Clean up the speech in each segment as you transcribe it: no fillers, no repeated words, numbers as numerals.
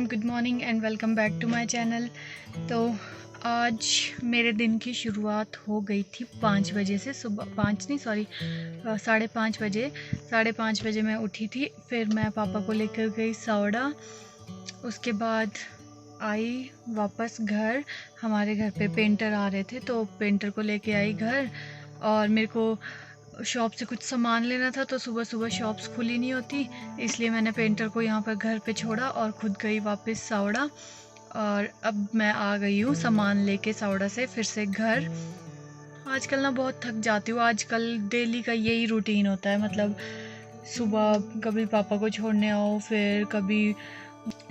Good morning and welcome back to my channel. तो आज मेरे दिन की शुरुआत हो गई थी 5 बजे से। सुबह 5 नहीं सॉरी 5:30 बजे। 5:30 बजे मैं उठी थी। फिर मैं पापा को लेकर गई सौड़ा। उसके बाद आई वापस घर। हमारे घर पे पेंटर आ रहे थे तो पेंटर को लेके आई घर। और मेरे को शॉप से कुछ सामान लेना था तो सुबह सुबह शॉप्स खुली नहीं होती, इसलिए मैंने पेंटर को यहाँ पर घर पे छोड़ा और ख़ुद गई वापस सौड़ा। और अब मैं आ गई हूँ सामान लेके सौड़ा से फिर से घर। आजकल ना बहुत थक जाती हूँ। आजकल डेली का यही रूटीन होता है, मतलब सुबह कभी पापा को छोड़ने आओ, फिर कभी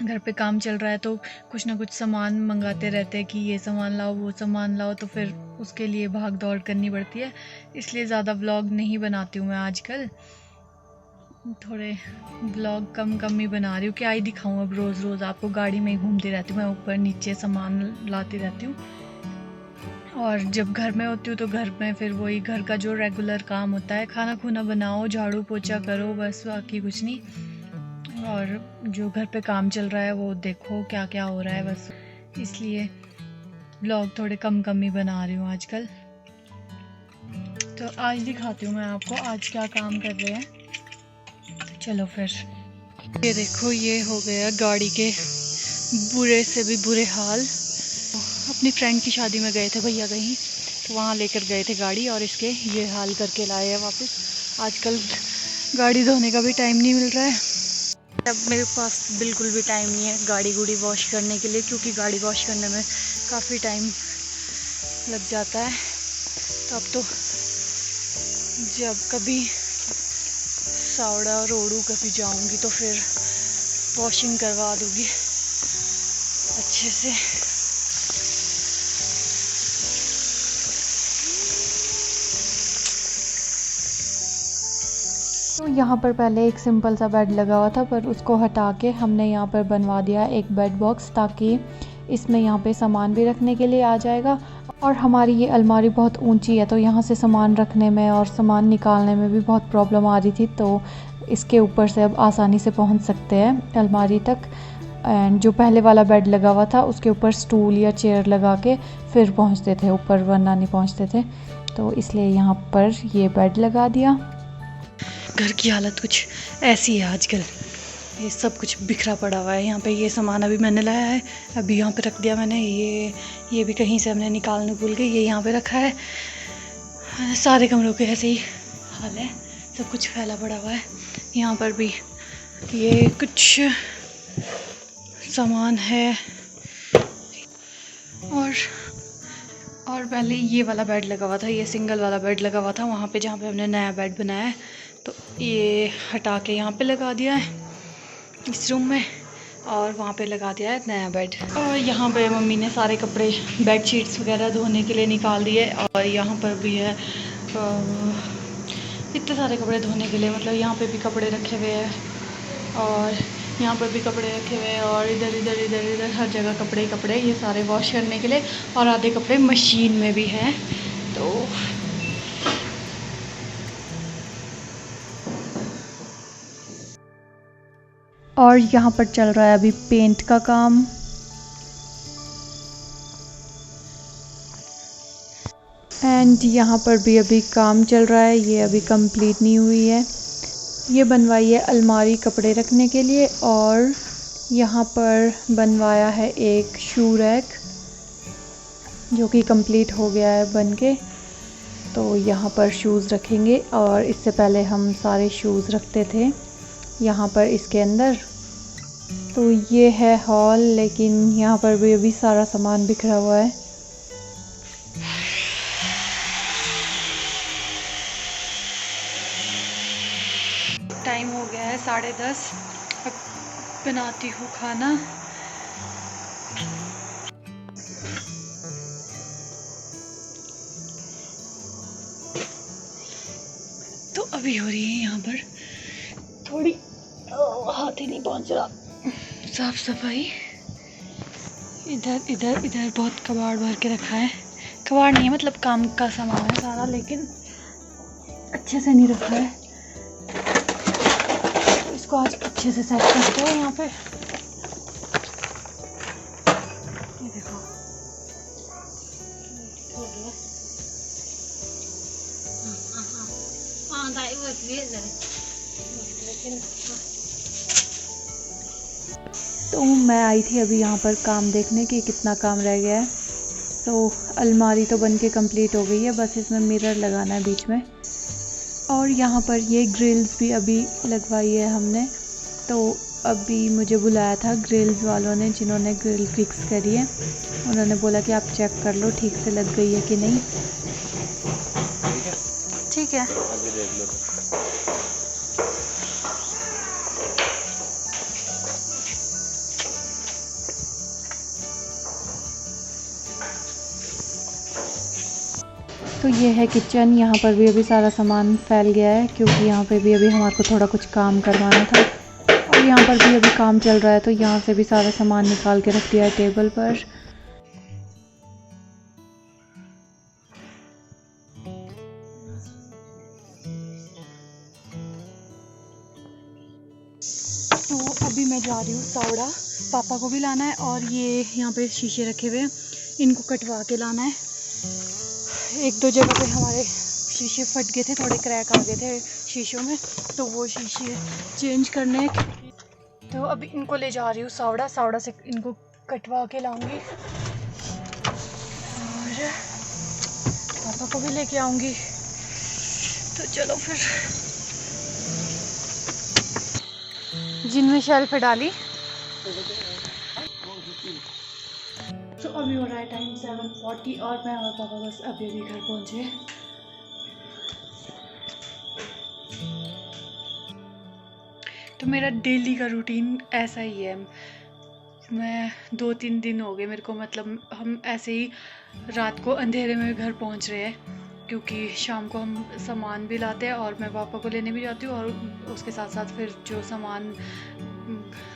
घर पे काम चल रहा है तो कुछ ना कुछ सामान मंगाते रहते हैं कि ये सामान लाओ वो सामान लाओ, तो फिर उसके लिए भाग दौड़ करनी पड़ती है। इसलिए ज़्यादा व्लॉग नहीं बनाती हूँ मैं आजकल। थोड़े व्लॉग कम ही बना रही हूँ। क्या ही दिखाऊँ अब, रोज़ रोज़ आपको गाड़ी में ही घूमती रहती हूँ मैं, ऊपर नीचे सामान लाती रहती हूँ। और जब घर में होती हूँ तो घर में फिर वही घर का जो रेगुलर काम होता है, खाना खुना बनाओ, झाड़ू पोछा करो, बस बाकी कुछ नहीं। और जो घर पे काम चल रहा है वो देखो क्या क्या हो रहा है, बस इसलिए व्लॉग थोड़े कम ही बना रही हूँ आजकल। तो आज दिखाती हूँ मैं आपको आज क्या काम कर रहे हैं। चलो फिर। ये देखो, ये हो गया गाड़ी के बुरे से भी बुरे हाल। अपनी फ्रेंड की शादी में गए थे भैया कहीं, तो वहाँ लेकर गए थे गाड़ी और इसके ये हाल करके लाए हैं वापस। आजकल गाड़ी धोने का भी टाइम नहीं मिल रहा है। अब मेरे पास बिल्कुल भी टाइम नहीं है गाड़ी गुड़ी वॉश करने के लिए, क्योंकि गाड़ी वॉश करने में काफ़ी टाइम लग जाता है। तो अब तो जब कभी सौड़ा रोडू कभी जाऊंगी तो फिर वॉशिंग करवा दूंगी अच्छे से। तो यहाँ पर पहले एक सिंपल सा बेड लगा हुआ था, पर उसको हटा के हमने यहाँ पर बनवा दिया एक बेड बॉक्स, ताकि इसमें यहाँ पे सामान भी रखने के लिए आ जाएगा। और हमारी ये अलमारी बहुत ऊंची है तो यहाँ से सामान रखने में और सामान निकालने में भी बहुत प्रॉब्लम आ रही थी, तो इसके ऊपर से अब आसानी से पहुँच सकते हैं अलमारी तक। एंड जो पहले वाला बेड लगा हुआ था उसके ऊपर स्टूल या चेयर लगा के फिर पहुँचते थे ऊपर, वरना नहीं पहुँचते थे। तो इसलिए यहाँ पर ये बेड लगा दिया। घर की हालत कुछ ऐसी है आजकल, ये सब कुछ बिखरा पड़ा हुआ है। यहाँ पे ये सामान अभी मैंने लाया है, अभी यहाँ पे रख दिया मैंने। ये भी कहीं से हमने निकालने भूल गई, ये यहाँ पे रखा है। सारे कमरों के ऐसे ही हाल है, सब कुछ फैला पड़ा हुआ है। यहाँ पर भी ये कुछ सामान है। और पहले ये वाला बेड लगा हुआ था, ये सिंगल वाला बेड लगा हुआ था वहाँ पे जहाँ पे हमने नया बेड बनाया है, तो ये हटा के यहाँ पे लगा दिया है इस रूम में, और वहाँ पे लगा दिया है नया बेड। और यहाँ पे मम्मी ने सारे कपड़े बेड शीट्स वगैरह धोने के लिए निकाल दिए। और यहाँ पर भी है इतने सारे कपड़े धोने के लिए, मतलब यहाँ पे भी कपड़े रखे हुए हैं और यहाँ पर भी कपड़े रखे हुए हैं, और इधर हर जगह कपड़े ये सारे वॉश करने के लिए। और आधे कपड़े मशीन में भी हैं। तो और यहाँ पर चल रहा है अभी पेंट का काम। एंड यहाँ पर भी अभी काम चल रहा है, ये अभी कंप्लीट नहीं हुई है। ये बनवाई है अलमारी कपड़े रखने के लिए, और यहाँ पर बनवाया है एक शू रैक जो कि कंप्लीट हो गया है बन के। तो यहाँ पर शूज़ रखेंगे, और इससे पहले हम सारे शूज़ रखते थे यहाँ पर इसके अंदर। तो ये है हॉल, लेकिन यहाँ पर भी अभी सारा सामान बिखरा हुआ है। टाइम हो गया है 10:30। अब बनाती हूँ खाना। तो अभी हो रही है यहाँ पर थोड़ी हाथ ही नहीं पहुँच रहा साफ सफाई। इधर बहुत कबाड़ भर के रखा है। कबाड़ नहीं है, मतलब काम का सामान है सारा, लेकिन अच्छे से नहीं रखा है। इसको आज अच्छे से सेट करते हैं यहाँ पे। तो मैं आई थी अभी यहाँ पर काम देखने कि कितना काम रह गया है। तो अलमारी तो बन के कंप्लीट हो गई है, बस इसमें मिरर लगाना है बीच में। और यहाँ पर ये ग्रिल्स भी अभी लगवाई है हमने। तो अभी मुझे बुलाया था ग्रिल्स वालों ने, जिन्होंने ग्रिल फिक्स करी है। उन्होंने बोला कि आप चेक कर लो ठीक से लग गई है कि नहीं। ठीक है, अभी देख लो। तो ये है किचन। यहाँ पर भी अभी सारा सामान फैल गया है, क्योंकि यहाँ पे भी अभी हमारे को थोड़ा कुछ काम करवाना था। और यहाँ पर भी अभी काम चल रहा है, तो यहाँ से भी सारा सामान निकाल के रख दिया है टेबल पर। तो अभी मैं जा रही हूँ सावड़ा, पापा को भी लाना है। और ये यहाँ पे शीशे रखे हुए हैं, इनको कटवा के लाना है। एक दो जगह पे हमारे शीशे फट गए थे, थोड़े क्रैक आ गए थे शीशों में, तो वो शीशे चेंज करने हैं। तो अभी इनको ले जा रही हूँ सावड़ा, सावड़ा से इनको कटवा के लाऊंगी और पापा को भी लेके आऊँगी। तो चलो फिर। जिनमें शेल्फ डाली। तो अभी हो रहा है टाइम 7:40 और मैं और पापा बस अभी भी घर पहुँचे। तो मेरा डेली का रूटीन ऐसा ही है। मैं 2-3 दिन हो गए मेरे को, मतलब हम ऐसे ही रात को अंधेरे में घर पहुँच रहे हैं, क्योंकि शाम को हम सामान भी लाते हैं और मैं पापा को लेने भी जाती हूँ, और उसके साथ साथ फिर जो सामान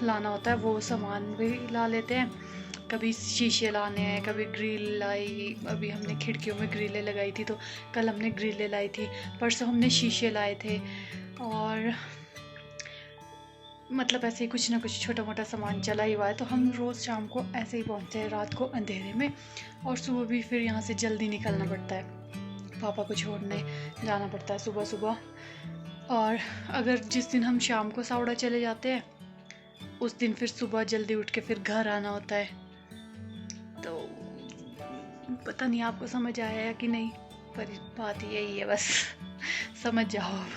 लाना होता है वो सामान भी ला लेते हैं। कभी शीशे लाने हैं, कभी ग्रिल लाई। अभी हमने खिड़कियों में ग्रिलें लगाई थी, तो कल हमने ग्रिलें लाई थी, परसों हमने शीशे लाए थे। और मतलब ऐसे ही कुछ ना कुछ छोटा मोटा सामान चला ही हुआ है। तो हम रोज़ शाम को ऐसे ही पहुँचते हैं रात को अंधेरे में, और सुबह भी फिर यहाँ से जल्दी निकलना पड़ता है, पापा को छोड़ने जाना पड़ता है सुबह सुबह। और अगर जिस दिन हम शाम को सावड़ा चले जाते हैं, उस दिन फिर सुबह जल्दी उठ के फिर घर आना होता है। तो पता नहीं आपको समझ आया या कि नहीं, पर बात यही है, बस समझ जाओ अब।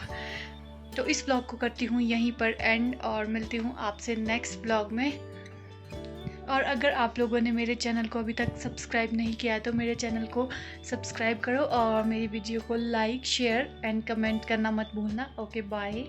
तो इस ब्लॉग को करती हूँ यहीं पर एंड, और मिलती हूँ आपसे नेक्स्ट ब्लॉग में। और अगर आप लोगों ने मेरे चैनल को अभी तक सब्सक्राइब नहीं किया है, तो मेरे चैनल को सब्सक्राइब करो और मेरी वीडियो को लाइक, शेयर एंड कमेंट करना मत भूलना। Okay, bye.